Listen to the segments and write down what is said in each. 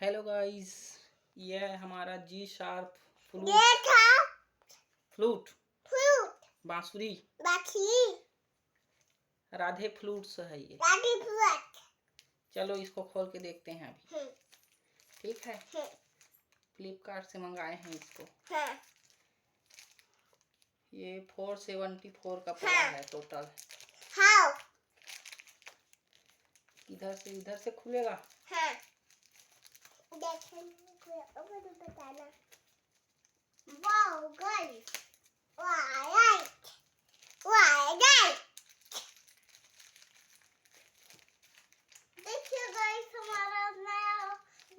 Hello guys, ये है हमारा जी शार्प फ्लूट। ये था फ्लूट फ्लूट बांसुरी बाकी राधे फ्लूट्स है ये। राधी फ्लूट। चलो इसको खोल के देखते हैं अभी। ठीक है, फ्लिपकार्ट से मंगाए हैं इसको। ये 474 का पड़ा है टोटल। हाँ, इधर से खुलेगा। हाँ। बताना। Wow guys, white white. देखिए गाइस, हमारा नया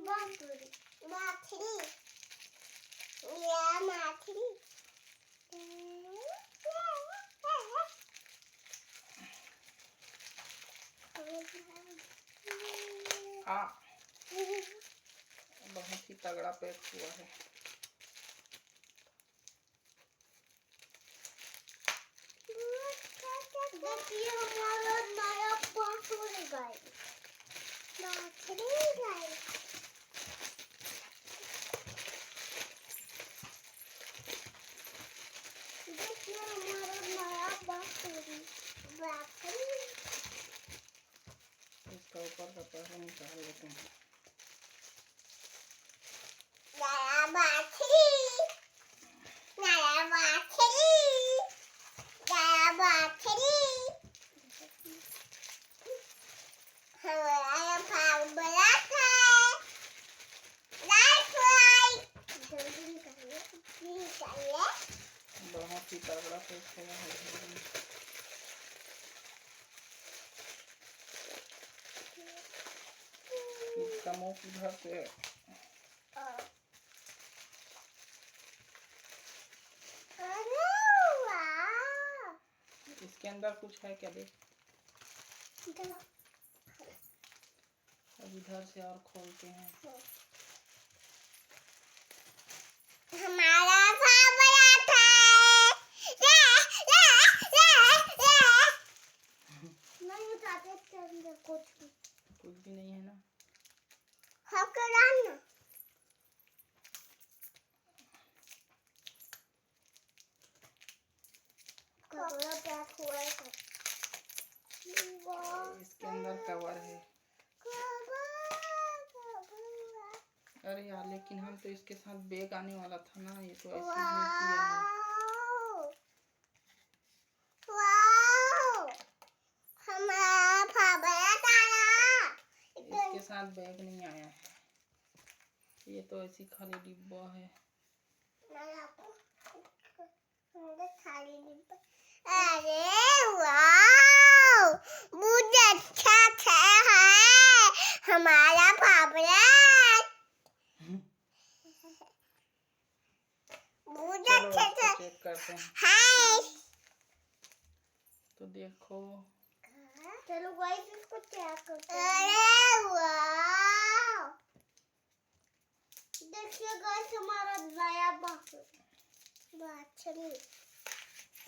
बांसुरी माछली। ये माछली हाँ, बहुत ही तगड़ा पैक हुआ है। देखिए हमारा नया बांसुरी गाइस। बांसुरी गाइस। देखिए हमारा नया बांसुरी। इसका ऊपर का पहले निकाल लेते हैं। नया बांसुरी, नया बांसुरी, नया बांसुरी। हमारा भाव बड़ा था। जल्दी निकालिए। बहुत ही तगड़ा पैक हुआ है। इसका मुंह इधर से। इसके अंदर कुछ है क्या, देख। अब इधर से और खोलते हैं। हमारा बड़ा था। नहीं उठाते इसके अंदर कुछ भी नहीं है ना। हाँ, कराना। कपड़ा पैक हुआ है। इसके अंदर कवर है। अरे यार, लेकिन हम तो इसके साथ बैग आने वाला था ना, ये तो ऐसे ही किया है। इसके साथ बैग नहीं आया है, ये तो ऐसी खाली डिब्बा है। अरे वाह, बहुत अच्छा है हमारा फावड़ा। बहुत अच्छा चेक करते हैं। हाय, तो देखो। चलो गाइस इसको चेक करते हैं। अरे वाह, देखिए गाइस हमारा नया बाछड़ी,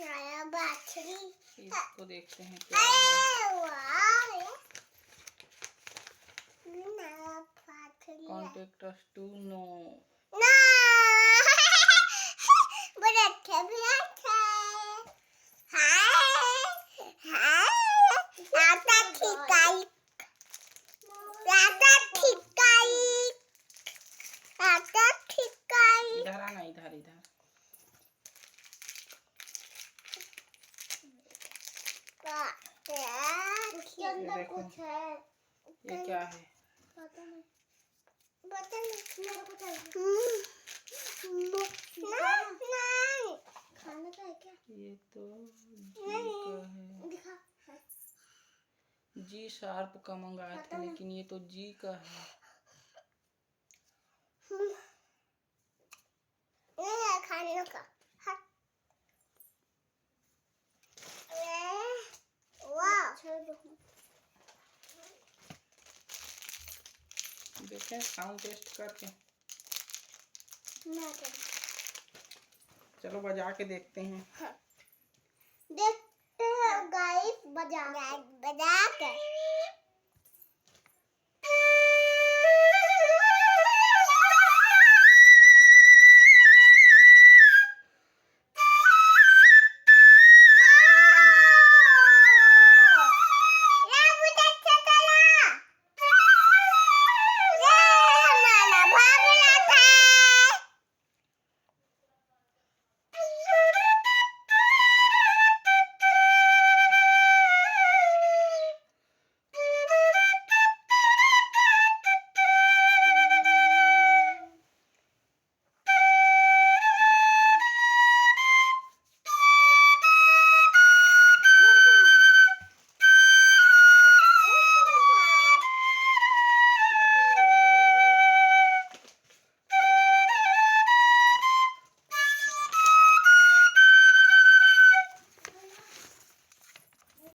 नया बाछड़ी। इसको देखते हैं क्या है। वाह, नया बाछड़ी। Contact us to know. बड़ा अच्छा भी अच्छा है। हाय हाय, आता ठिकाई, आता ठिकाई, आता ठिकाई। इधर आना, इधर इधर। उसके अंदर कुछ है। ये क्या है? पता नहीं, मेरे को चाहिए। नहीं, खाने का है क्या? ये तो जी का है। दिखा। जी शार्प का मंगाया था, लेकिन ये तो जी का है। नहीं खाने का। देखें साउंड टेस्ट करके। चलो बजा के देखते हैं। देखते हैं गाइस, बजा के।